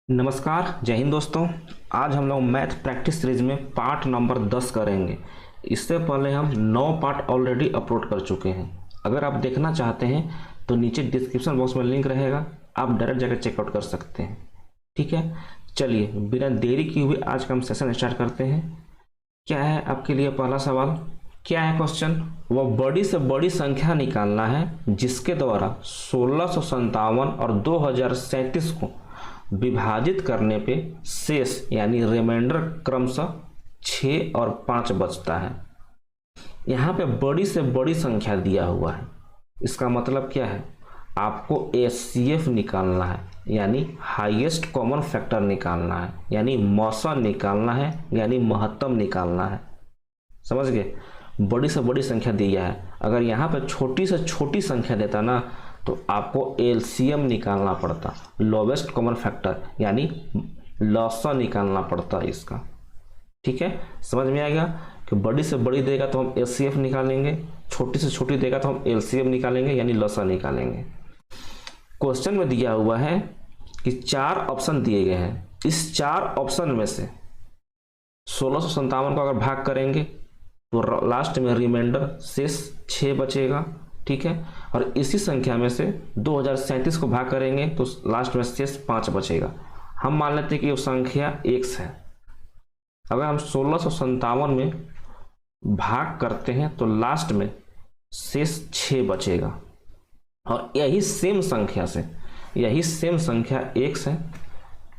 नमस्कार, जय हिंद दोस्तों। आज हम लोग मैथ प्रैक्टिस सीरीज में पार्ट नंबर 10 करेंगे। इससे पहले हम 9 पार्ट ऑलरेडी अपलोड कर चुके हैं। अगर आप देखना चाहते हैं तो नीचे डिस्क्रिप्शन बॉक्स में लिंक रहेगा, आप डायरेक्ट जाकर चेकआउट कर सकते हैं। ठीक है, चलिए बिना देरी किए हुए आज का हम सेशन स्टार्ट करते हैं। क्या है आपके लिए पहला सवाल? क्या है क्वेश्चन? वह बड़ी से बड़ी संख्या निकालना है जिसके द्वारा 1657 और 2037 को विभाजित करने पे शेष यानी रिमाइंडर क्रमशः 6 और 5 बचता है। यहाँ पे बड़ी से बड़ी संख्या दिया हुआ है, इसका मतलब क्या है? आपको एचसीएफ निकालना है यानी हाईएस्ट कॉमन फैक्टर निकालना है, यानी मौसा निकालना है, यानी महत्तम निकालना है। समझ गए? बड़ी से बड़ी संख्या दिया है। अगर यहाँ पे छोटी से छोटी संख्या देता ना तो आपको एलसीएम निकालना पड़ता, लोवेस्ट कॉमन फैक्टर यानी लॉसा निकालना पड़ता इसका। ठीक है, समझ में आएगा कि बड़ी से बड़ी देगा तो हम एचसीएफ निकालेंगे, छोटी से छोटी देगा तो हम एलसीएम निकालेंगे यानी लॉसा निकालेंगे। क्वेश्चन में दिया हुआ है कि 4 ऑप्शन दिए गए हैं। इस 4 ऑप्शन में से 1657 को अगर भाग करेंगे तो लास्ट में रिमाइंडर शेष 6 बचेगा। ठीक है, और इसी संख्या में से 2037 को भाग करेंगे तो लास्ट में शेष 5 बचेगा। हम मान लेते हैं कि वो संख्या x है। अगर हम 1657 में भाग करते हैं तो लास्ट में शेष 6 बचेगा, और यही सेम संख्या x है,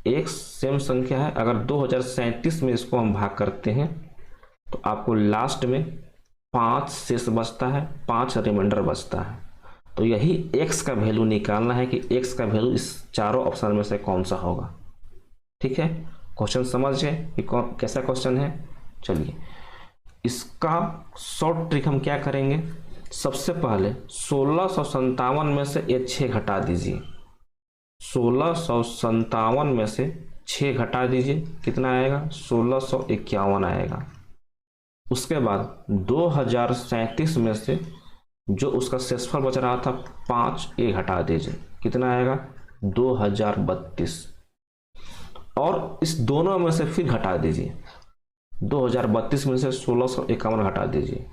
x सेम संख्या है। अगर 2037 में इसको हम भाग करते हैं तो आपको लास्ट में 5 शेष बचता है, 5 रिमाइंडर बचता है। तो यही x का वैल्यू निकालना है कि x का वैल्यू इस चारों ऑप्शन में से कौन सा होगा। ठीक है, क्वेश्चन समझ गए कि कैसा क्वेश्चन है। चलिए इसका शॉर्ट ट्रिक हम क्या करेंगे, सबसे पहले 1657 में से ये 6 घटा दीजिए। 1657 में से 6 घटा दीजिए, कितना आएगा? 1651 आएगा। उसके बाद 2037 में से जो उसका शेषफल बच रहा था 5 ये घटा दीजिए, कितना आएगा? 2032। और इस दोनों में से फिर घटा दीजिए, 2032 में से 1651 घटा दीजिए,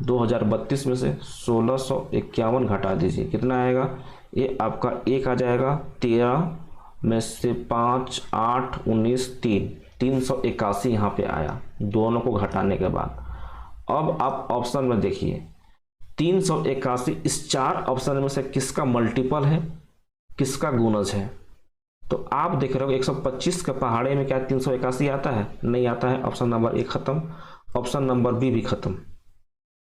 2032 में से 1651 घटा दीजिए, कितना आएगा? ये आपका 1 आ जाएगा। 13 में से 5 8 19 381 यहाँ पे आया दोनों को घटाने के बाद। अब आप ऑप्शन में देखिए 381 इस 4 ऑप्शन में से किसका मल्टीपल है, किसका गुणज है? तो आप देख रहे हो 125 के पहाड़े में क्या 381 आता है? नहीं आता है। ऑप्शन नंबर ए खत्म, ऑप्शन नंबर बी भी खत्म,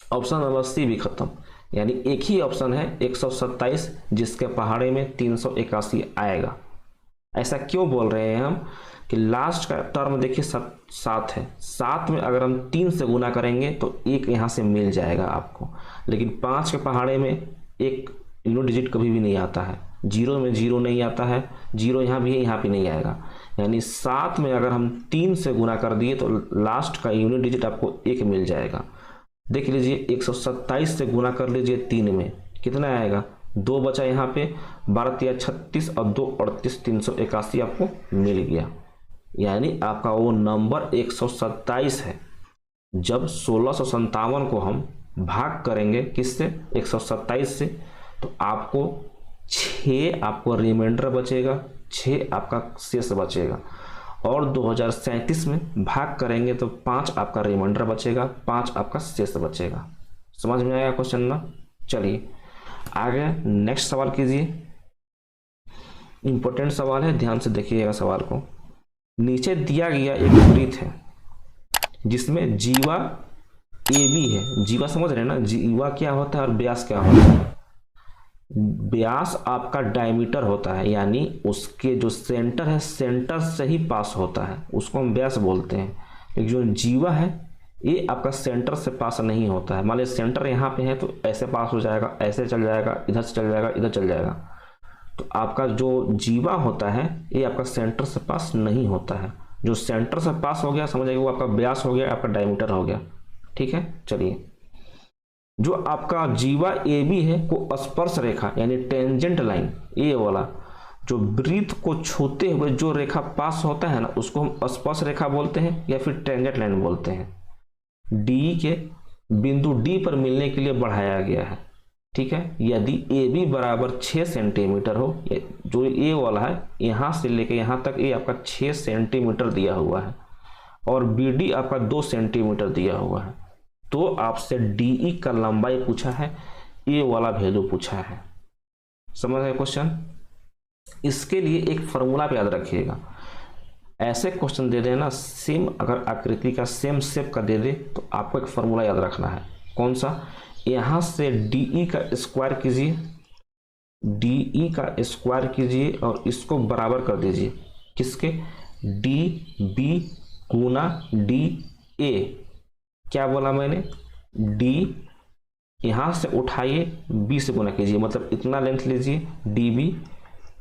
ऑप्शन नंबर सी भी खत्म। यानी एक ही ऑप्शन है 127 जिसके पहाड़े में 381 आएगा। ऐसा क्यों बोल रहे हैं हम कि लास्ट का टर्म देखिए 7 है, 7 में अगर हम 3 से गुना करेंगे तो 1 यहाँ से मिल जाएगा आपको। लेकिन 5 के पहाड़े में एक यूनिट डिजिट कभी भी नहीं आता है, 0 में 0 नहीं आता है, 0 यहाँ भी है, यहाँ भी नहीं आएगा। यानी 7 में अगर हम 3 से गुना कर दिए तो लास्ट का यूनिट डिजिट आपको 1 मिल जाएगा। देख लीजिए 127 से गुना कर लीजिए 3 में, कितना आएगा? 2 बचा यहाँ पे, 12 3 36 और 2 38 381 आपको मिल गया। यानी आपका वो नंबर 127 है। जब 1657 को हम भाग करेंगे किससे? 127 से, तो आपको 6 आपको रिमाइंडर बचेगा, 6 आपका शेष बचेगा। और 2037 में भाग करेंगे तो 5 आपका रिमाइंडर बचेगा, 5 आपका शेष बचेगा। समझ में आएगा क्वेश्चन ना? चलिए आगे नेक्स्ट सवाल कीजिए। इंपॉर्टेंट सवाल है, ध्यान से देखिएगा सवाल को। नीचे दिया गया एक वृत्त है जिसमें जीवा ए बी है। जीवा समझ रहे हैं ना? जीवा क्या होता है और व्यास क्या होता है? व्यास आपका डायमीटर होता है, यानी उसके जो सेंटर है सेंटर से ही पास होता है, उसको हम व्यास बोलते हैं। लेकिन जो जीवा है ये आपका सेंटर से पास नहीं होता है। मान लीजिए सेंटर यहाँ पे है तो ऐसे पास हो जाएगा, ऐसे चल जाएगा, इधर से चल जाएगा, इधर चल जाएगा। तो आपका जो जीवा होता है ये आपका सेंटर से पास नहीं होता है। जो सेंटर से पास हो गया समझिए वो आपका व्यास हो गया, आपका डायमीटर हो गया। ठीक है, चलिए जो आपका जीवा ए बी है को स्पर्श रेखा यानी टेंजेंट लाइन ये वाला जो वृत्त को छूते हुए जो रेखा पास होता है ना, उसको हम स्पर्श रेखा बोलते हैं या फिर टेंजेंट लाइन बोलते हैं। डी के बिंदु डी पर मिलने के लिए बढ़ाया गया है, ठीक है। यदि ए बी बराबर 6 सेंटीमीटर हो, जो ए वाला है यहाँ से लेके यहाँ तक ये आपका 6 सेंटीमीटर दिया हुआ है और बी डी आपका 2 सेंटीमीटर दिया हुआ है, तो आपसे डी ई का लंबाई पूछा है, ए वाला वैल्यू पूछा है। समझ गए क्वेश्चन। इसके लिए एक फॉर्मूला पे याद रखिएगा। ऐसे क्वेश्चन दे देना सेम, अगर आकृति का सेम शेप का दे दे तो आपको एक फॉर्मूला याद रखना है। कौन सा? यहाँ से डी का स्क्वायर कीजिए, डी का स्क्वायर कीजिए और इसको बराबर कर दीजिए किसके? डी बी गुना डी ए। क्या बोला मैंने? डी यहाँ से उठाइए, बी से गुना कीजिए, मतलब इतना लेंथ लीजिए, डी बी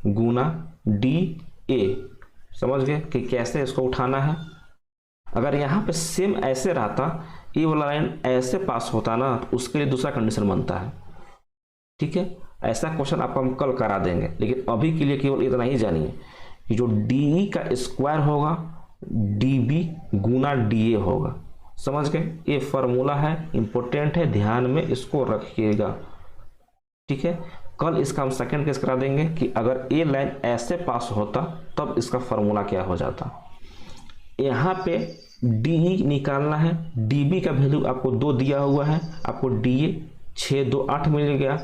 गुना डी ए। समझ गए कि कैसे इसको उठाना है। अगर यहाँ पे सेम ऐसे रहता, ये वाला लाइन ऐसे पास होता ना, तो उसके लिए दूसरा कंडीशन बनता है, ठीक है। ऐसा क्वेश्चन आपको हम कल करा देंगे, लेकिन अभी के लिए केवल इतना ही जानिए कि जो डी का स्क्वायर होगा डी बी गुना डी ए होगा। समझ गए। ये फॉर्मूला है, इंपॉर्टेंट है, ध्यान में इसको रखिएगा, ठीक है। कल इसका हम सेकंड केस करा देंगे कि अगर ये लाइन ऐसे पास होता तब इसका फॉर्मूला क्या हो जाता। यहाँ पे डी निकालना है, डी बी का वैल्यू आपको 2 दिया हुआ है, आपको डी ए 6 2 8 मिल गया।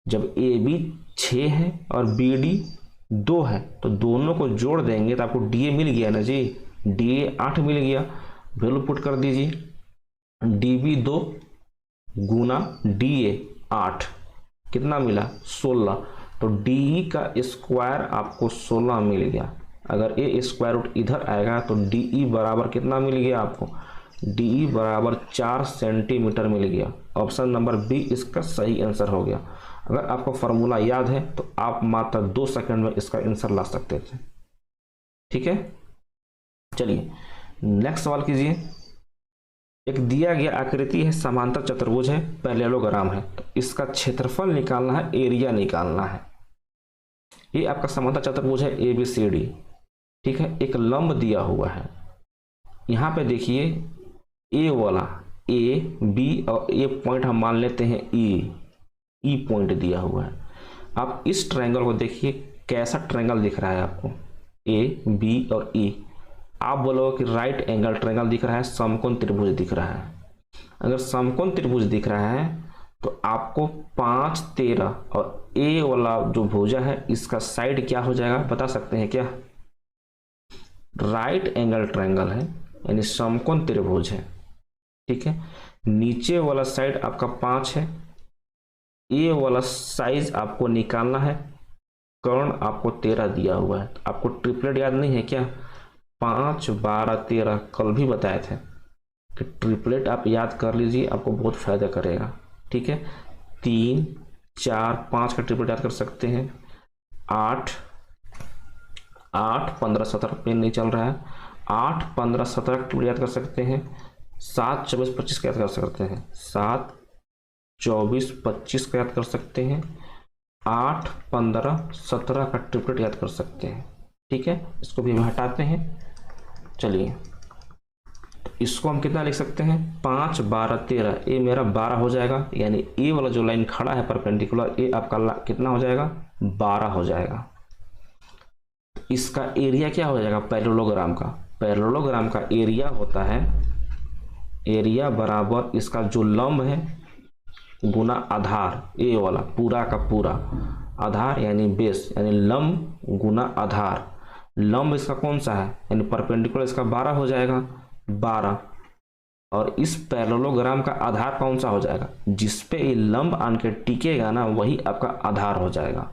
जब ए बी 6 है और बी डी 2 है तो दोनों को जोड़ देंगे तो आपको डी ए मिल गया ना जी, डी ए 8 मिल गया। वैल्यू पुट कर दीजिए, डी बी 2 गुना डी ए 8, कितना मिला? 16। तो डी का स्क्वायर आपको 16 मिल गया। अगर ए स्क्वायर रूट इधर आएगा तो डी बराबर कितना मिल गया आपको? डी बराबर 4 सेंटीमीटर मिल गया। ऑप्शन नंबर बी इसका सही आंसर हो गया। अगर आपको फॉर्मूला याद है तो आप मात्र 2 सेकंड में इसका आंसर ला सकते थे, ठीक है। चलिए नेक्स्ट सवाल कीजिए। एक दिया गया आकृति है, समांतर चतुर्भुज है, पैरेललोग्राम है, तो इसका क्षेत्रफल निकालना है, एरिया निकालना है। ये आपका समांतर चतुर्भुज है ए बी सी डी, ठीक है। एक लंब दिया हुआ है, यहाँ पे देखिए ए वाला ए बी और ए पॉइंट हम मान लेते हैं ई पॉइंट दिया हुआ है। आप इस ट्रायंगल को देखिए, कैसा ट्रायंगल दिख रहा है आपको? ए बी और ई। आप बोलोगे कि राइट एंगल ट्रायंगल दिख रहा है, समकोण त्रिभुज दिख रहा है। अगर समकोण त्रिभुज दिख रहा है तो आपको 5 13 और ए वाला जो भुजा है इसका साइड क्या हो जाएगा बता सकते हैं क्या? राइट एंगल ट्रायंगल है, यानी समकोण त्रिभुज है, ठीक है। नीचे वाला साइड आपका 5 है, ए वाला साइज आपको निकालना है, कर्ण आपको 13 दिया हुआ है। आपको ट्रिपलेट याद नहीं है क्या? 5 12 13 कल भी बताए थे कि ट्रिपलेट आप याद कर लीजिए, आपको बहुत फायदा करेगा, ठीक है। 3 4 5 का ट्रिपलेट याद कर सकते हैं। 8 15 17 पेन नहीं चल रहा है, 8 15 17 का ट्रिपलेट याद कर सकते हैं। 7 24 25 का याद कर सकते हैं। 7 24 25 का याद कर सकते हैं। 8 15 17 का ट्रिपलेट याद कर सकते हैं, ठीक है। इसको भी हटाते हैं। चलिए तो इसको हम कितना लिख सकते हैं? 5 12 13, ये मेरा 12 हो जाएगा, यानी ए वाला जो लाइन खड़ा है परपेंडिकुलर, ये आपका कितना हो जाएगा? 12 हो जाएगा। इसका एरिया क्या हो जाएगा? पैरेललोग्राम का। पैरेललोग्राम का एरिया होता है, एरिया बराबर इसका जो लंब है गुना आधार, ए वाला पूरा का पूरा आधार यानी बेस, यानी लंब गुना आधार। लंब इसका कौन सा है? यानी परपेंडिकुलर, इसका 12 हो जाएगा, 12। और इस पैरेललोग्राम का आधार कौन सा हो जाएगा? जिस पे ये लंब आन के टिकेगा ना, वही आपका आधार हो जाएगा।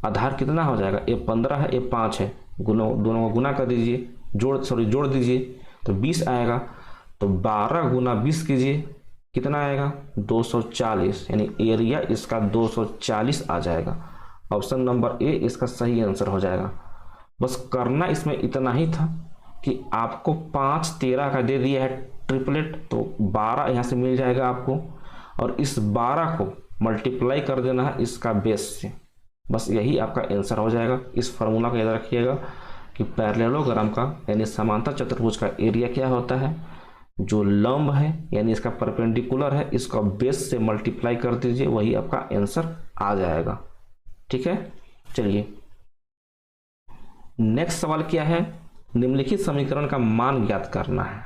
आधार कितना हो जाएगा? ये 15 है, ये 5 है, दोनों को गुना कर दीजिए, जोड़ दीजिए तो 20 आएगा। तो 12 गुना 20 कीजिए, कितना आएगा? 240, यानी एरिया इसका 240 आ जाएगा। ऑप्शन नंबर ए इसका सही आंसर हो जाएगा। बस करना इसमें इतना ही था कि आपको 5 13 का दे दिया है ट्रिपलेट, तो 12 यहाँ से मिल जाएगा आपको, और इस 12 को मल्टीप्लाई कर देना है इसका बेस से, बस यही आपका आंसर हो जाएगा। इस फार्मूला को याद रखिएगा कि पैरेललोग्राम का यानी समांतर चतुर्भुज का एरिया क्या होता है, जो लंब है यानी इसका परपेंडिकुलर है इसका बेस से मल्टीप्लाई कर दीजिए, वही आपका आंसर आ जाएगा। ठीक है, चलिए नेक्स्ट सवाल क्या है, निम्नलिखित समीकरण का मान ज्ञात करना है।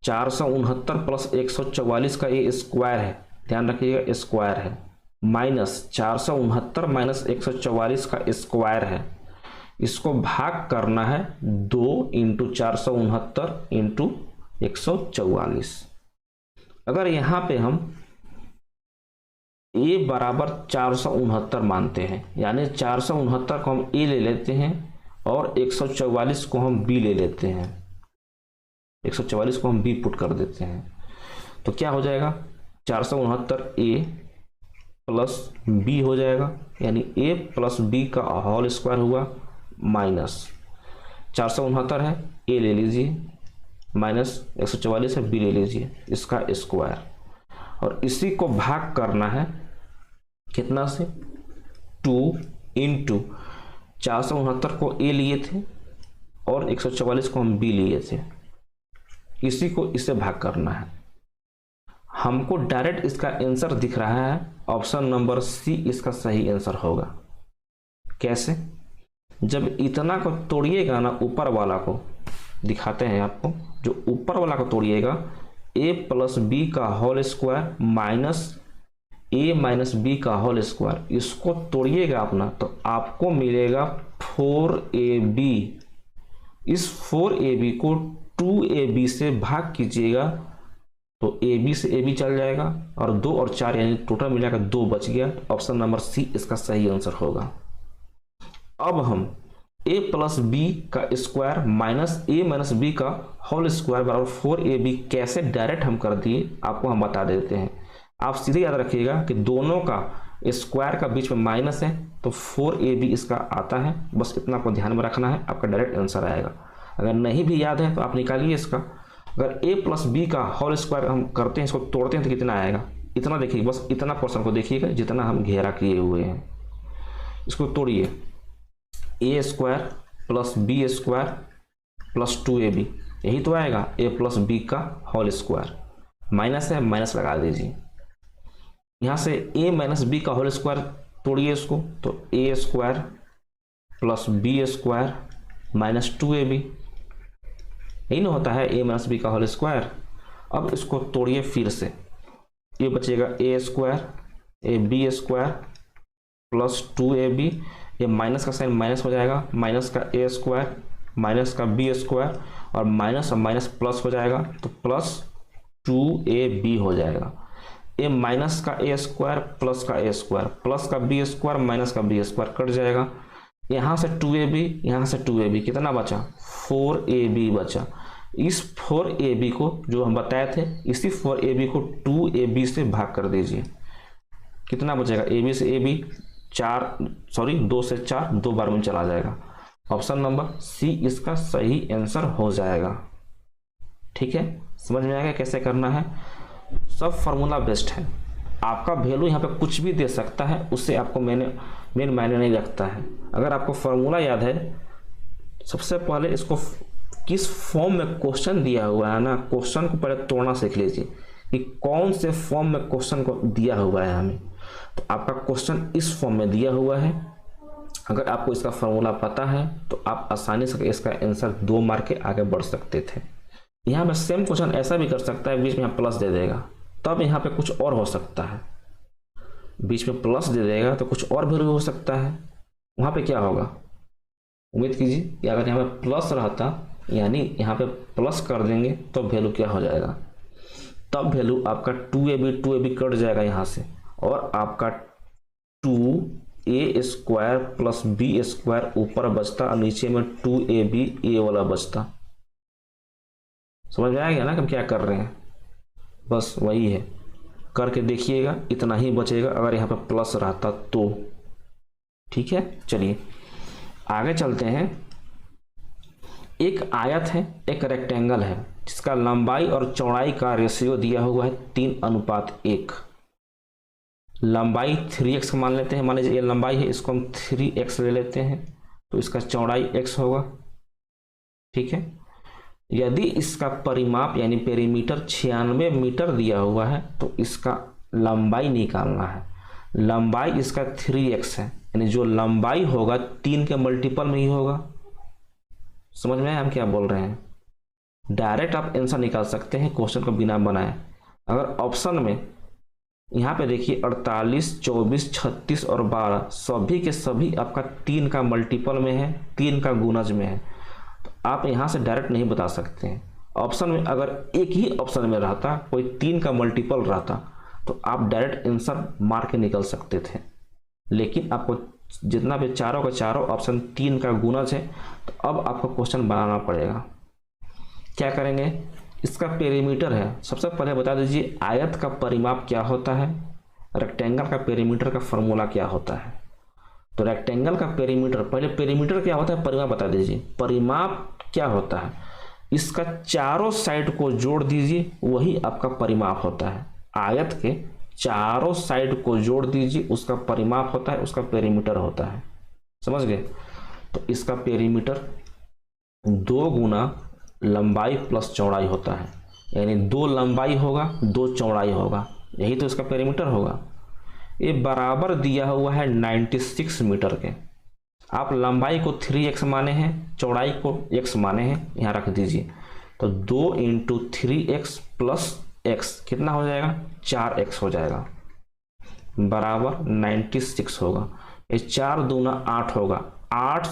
469 प्लस 144 का ये स्क्वायर है, ध्यान रखिएगा स्क्वायर है, माइनस 469 माइनस 144 का स्क्वायर है, इसको भाग करना है 2 इंटू 469 इंटू 144। अगर यहां पे हम a बराबर 469 मानते हैं, यानी 469 को हम a ले लेते हैं और 144 को हम b ले लेते हैं, 144 को हम b पुट कर देते हैं, तो क्या हो जाएगा 469 a प्लस b हो जाएगा, यानी a प्लस b का होल स्क्वायर हुआ, माइनस 469 है a ले लीजिए, माइनस 144 है b ले लीजिए, इसका स्क्वायर, और इसी को भाग करना है कितना से 2 इंटू 469 को a लिए थे और 144 को हम b लिए थे, इसी को इससे भाग करना है। हमको डायरेक्ट इसका आंसर दिख रहा है, ऑप्शन नंबर सी इसका सही आंसर होगा। कैसे, जब इतना को तोड़िएगा ना, ऊपर वाला को दिखाते हैं आपको, जो ऊपर वाला को तोड़िएगा a प्लस बी का whole square minus a minus b का होल स्क्वायर, इसको तोड़िएगा अपना तो आपको मिलेगा 4ab। इस 4ab को 2ab से भाग कीजिएगा तो ab से ab चल जाएगा और 2 और 4 यानी टोटल मिलाकर 2 बच गया। ऑप्शन नंबर सी इसका सही आंसर होगा। अब हम a प्लस बी का square minus a minus b का होल स्क्वायर बराबर 4ab कैसे डायरेक्ट हम कर दिए आपको हम बता देते हैं। आप सीधे याद रखिएगा कि दोनों का स्क्वायर का बीच में माइनस है तो 4ab इसका आता है, बस इतना को ध्यान में रखना है, आपका डायरेक्ट आंसर आएगा। अगर नहीं भी याद है तो आप निकालिए इसका। अगर a प्लस बी का होल स्क्वायर हम करते हैं, इसको तोड़ते हैं तो कितना आएगा, इतना देखिए, बस इतना पोर्शन को देखिएगा जितना हम घेरा किए हुए हैं, इसको तोड़िए, a square plus b square plus 2ab, यही तो आएगा a प्लस बी का होल स्क्वायर, माइनस है माइनस लगा दीजिए। यहाँ से a माइनस बी का होल स्क्वायर तोड़िए इसको, तो a square plus b square minus 2ab, यही ना होता है a माइनस बी का होल स्क्वायर। अब इसको तोड़िए फिर से, ये बचेगा a square a b square plus 2ab, ये माइनस का साइन माइनस हो जाएगा, माइनस का a स्क्वायर माइनस का b स्क्वायर और माइनस प्लस हो जाएगा तो प्लस 2ab हो जाएगा। a माइनस का a स्क्वायर प्लस का a स्क्वायर प्लस का b स्क्वायर माइनस का b स्क्वायर कट जाएगा, यहाँ से 2ab यहाँ से 2ab कितना बचा 4ab बचा। इस 4ab को जो हम बताए थे, इसी 4ab को 2ab से भाग कर दीजिए, कितना बचेगा ab से ab 2 से 4 2 बार में चला जाएगा। ऑप्शन नंबर सी इसका सही आंसर हो जाएगा। ठीक है, समझ में आएगा कैसे करना है, सब फार्मूला बेस्ड है। आपका वैल्यू यहाँ पे कुछ भी दे सकता है, उससे आपको मेन मायने नहीं रखता है। अगर आपको फार्मूला याद है, सबसे पहले इसको किस फॉर्म में क्वेश्चन दिया हुआ है ना, क्वेश्चन को पहले तोड़ना सीख लीजिए कि कौन से फॉर्म में क्वेश्चन को दिया हुआ है हमें। तो आपका क्वेश्चन इस फॉर्म में दिया हुआ है, अगर आपको इसका फार्मूला पता है तो आप आसानी से इसका आंसर 2 मार्क के आगे बढ़ सकते थे। यहाँ पे सेम क्वेश्चन ऐसा भी कर सकता है, बीच में यहाँ प्लस दे देगा, तब यहाँ पे कुछ और हो सकता है, बीच में प्लस दे देगा तो कुछ और वैल्यू हो सकता है। वहाँ पे क्या होगा, उम्मीद कीजिए कि अगर यहाँ पे प्लस रहता, यानी यहाँ पे प्लस कर देंगे तो वैल्यू क्या हो जाएगा, तब वैल्यू आपका 2ab कट जाएगा यहाँ से, और आपका 2a square plus b square ऊपर बचता और नीचे में 2ab a वाला बचता। समझ में आएगा ना कि हम क्या कर रहे हैं, बस वही है, करके देखिएगा, इतना ही बचेगा अगर यहाँ पे प्लस रहता तो। ठीक है, चलिए आगे चलते हैं। एक आयत है, एक रेक्टेंगल है, जिसका लंबाई और चौड़ाई का रेशियो दिया हुआ है 3:1। लंबाई 3x मान लेते हैं, मान लीजिए ये लंबाई है, इसको हम 3x ले लेते हैं, तो इसका चौड़ाई x होगा। ठीक है, यदि इसका परिमाप यानी पेरीमीटर 96 मीटर दिया हुआ है तो इसका लंबाई निकालना है। लंबाई इसका 3x है, यानी जो लंबाई होगा 3 के मल्टीपल में ही होगा। समझ में आया हम क्या बोल रहे हैं? डायरेक्ट आप आंसर निकाल सकते हैं क्वेश्चन को बिना बनाए। अगर ऑप्शन में यहाँ पे देखिए 48, 24, 36 और 12 सभी के सभी आपका 3 का मल्टीपल में है, 3 का गुणज में है, तो आप यहाँ से डायरेक्ट नहीं बता सकते हैं। ऑप्शन में अगर एक ही ऑप्शन में रहता, कोई 3 का मल्टीपल रहता, तो आप डायरेक्ट आंसर मार के निकल सकते थे। लेकिन आपको जितना भी चारों का चारों ऑप्शन 3 का गुणज है, तो अब आपको क्वेश्चन बनाना पड़ेगा। क्या करेंगे? इसका पेरीमीटर है, सबसे पहले बता दीजिए आयत का परिमाप क्या होता है, रेक्टेंगल का पेरीमीटर का फॉर्मूला क्या होता है। तो रेक्टेंगल का पेरीमीटर, पहले पेरीमीटर क्या होता है, परिमाप बता दीजिए। परिमाप क्या होता है? इसका चारों साइड को जोड़ दीजिए, वही आपका परिमाप होता है। आयत के चारों साइड को जोड़ दीजिए, उसका परिमाप होता है, उसका पेरीमीटर होता है। समझ गए? तो इसका पेरीमीटर 2 गुना लंबाई प्लस चौड़ाई होता है, यानी 2 लंबाई होगा 2 चौड़ाई होगा, यही तो इसका पेरीमीटर होगा। ये बराबर दिया हुआ है 96 मीटर के। आप लंबाई को 3x माने हैं, चौड़ाई को x माने हैं, यहाँ रख दीजिए। तो 2 × 3x प्लस x कितना हो जाएगा? 4x हो जाएगा, बराबर 96 होगा। ये 4 दूना 8 होगा, 8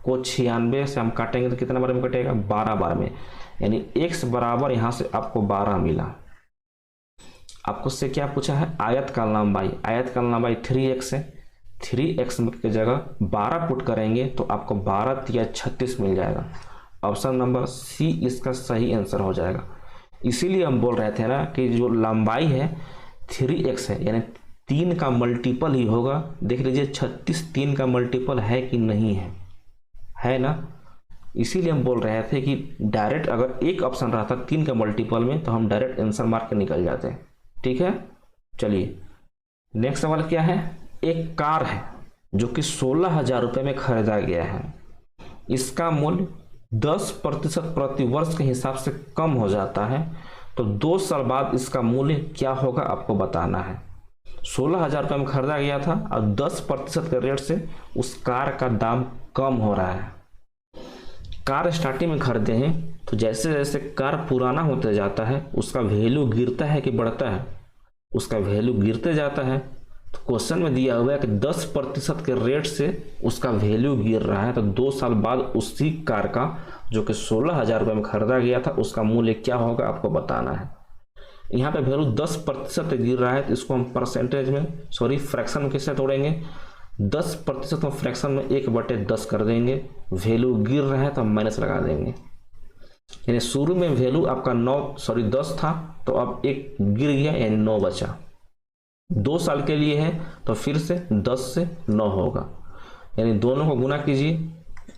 को 96 से हम काटेंगे तो कितना बार में कटेगा? 12 बार में, यानी x बराबर यहाँ से आपको 12 मिला। आपको से क्या पूछा है? आयत का लंबाई, आयत का लंबाई 3x है, 3x की जगह 12 पुट करेंगे तो आपको 12 या 36 मिल जाएगा। ऑप्शन नंबर सी इसका सही आंसर हो जाएगा। इसीलिए हम बोल रहे थे ना कि जो लंबाई है 3x है, यानी 3 का मल्टीपल ही होगा। देख लीजिए 36 3 का मल्टीपल है कि नहीं है ना? इसीलिए हम बोल रहे थे कि डायरेक्ट अगर एक ऑप्शन रहता 3 का मल्टीपल में तो हम डायरेक्ट आंसर मार के निकल जाते हैं। ठीक है, चलिए नेक्स्ट सवाल क्या है? एक कार है जो कि 16,000 रुपये में खरीदा गया है। इसका मूल्य 10% प्रति वर्ष के हिसाब से कम हो जाता है, तो 2 साल बाद इसका मूल्य क्या होगा आपको बताना है। 16,000 रुपये में खरीदा गया था और 10% के रेट से उस कार का दाम कम हो रहा है। कार स्टार्टिंग में खरीदे हैं तो जैसे जैसे कार पुराना होते जाता है उसका वैल्यू गिरता है कि बढ़ता है? उसका वैल्यू गिरते जाता है। तो क्वेश्चन में दिया हुआ है कि 10% के रेट से उसका वैल्यू गिर रहा है, तो 2 साल बाद उसी कार का जो कि 16,000 रुपये में खरीदा गया था उसका मूल्य क्या होगा आपको बताना है। यहाँ पे वैल्यू 10% गिर रहा है तो इसको हम परसेंटेज में फ्रैक्शन में किससे तोड़ेंगे? 10% में फ्रैक्शन में 1/10 कर देंगे। वैल्यू गिर रहा है तो हम माइनस लगा देंगे, यानी शुरू में वैल्यू आपका 10 था तो अब 1 गिर गया यानी 9 बचा। 2 साल के लिए है तो फिर से 10 से 9 होगा, यानी दोनों को गुना कीजिए,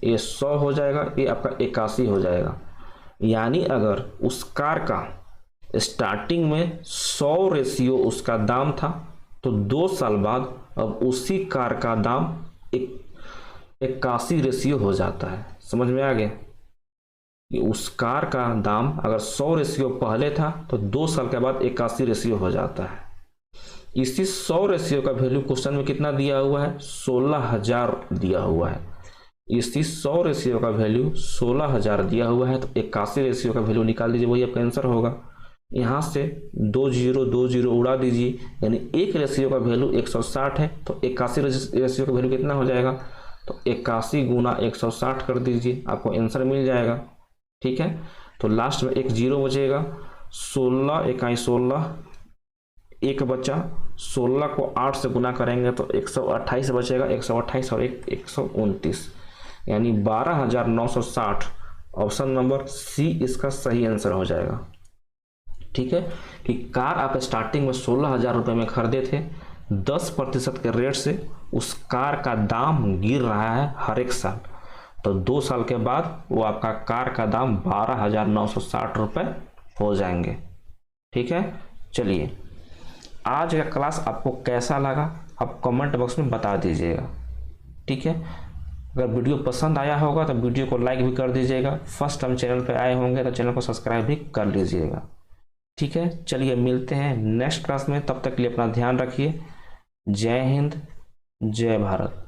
ये 100 हो जाएगा, ये आपका 81 हो जाएगा। यानी अगर उस कार का स्टार्टिंग में 100 रेशियो उसका दाम था तो 2 साल बाद अब उसी कार का दाम 81 रेशियो हो जाता है। समझ में आ गया कि उस कार का दाम अगर 100 रेशियो पहले था तो 2 साल के बाद 81 रेशियो हो जाता है। इसी 100 रेशियो का वैल्यू क्वेश्चन में कितना दिया हुआ है? 16,000 दिया हुआ है। इसी 100 रेशियो का वैल्यू 16,000 दिया हुआ है, तो 81 रेशियो का वैल्यू निकाल दीजिए, वही आपका आंसर होगा। यहाँ से 2 0 उड़ा दीजिए, यानी 1 रेशियो का वैल्यू 160 है, तो 81 रेशियो का वैल्यू कितना हो जाएगा? तो 81 गुना 160 कर दीजिए, आपको आंसर मिल जाएगा। ठीक है, तो लास्ट में एक 0 बचेगा। 16 × 16 1 बचा, 16 को 8 से गुना करेंगे तो 128 बचेगा, 128 और 1 129, यानी 12,960। ऑप्शन नंबर सी इसका सही आंसर हो जाएगा। ठीक है, कि कार आप स्टार्टिंग में 16,000 रुपये में खरीदे थे, 10% के रेट से उस कार का दाम गिर रहा है हर एक साल, तो 2 साल के बाद वो आपका कार का दाम 12,960 रुपये हो जाएंगे। ठीक है, चलिए आज का क्लास आपको कैसा लगा आप कमेंट बॉक्स में बता दीजिएगा। ठीक है, अगर वीडियो पसंद आया होगा तो वीडियो को लाइक भी कर दीजिएगा। फर्स्ट टाइम चैनल पे आए होंगे तो चैनल को सब्सक्राइब भी कर लीजिएगा। ठीक है, चलिए मिलते हैं नेक्स्ट क्लास में, तब तक के लिए अपना ध्यान रखिए। जय हिंद, जय भारत।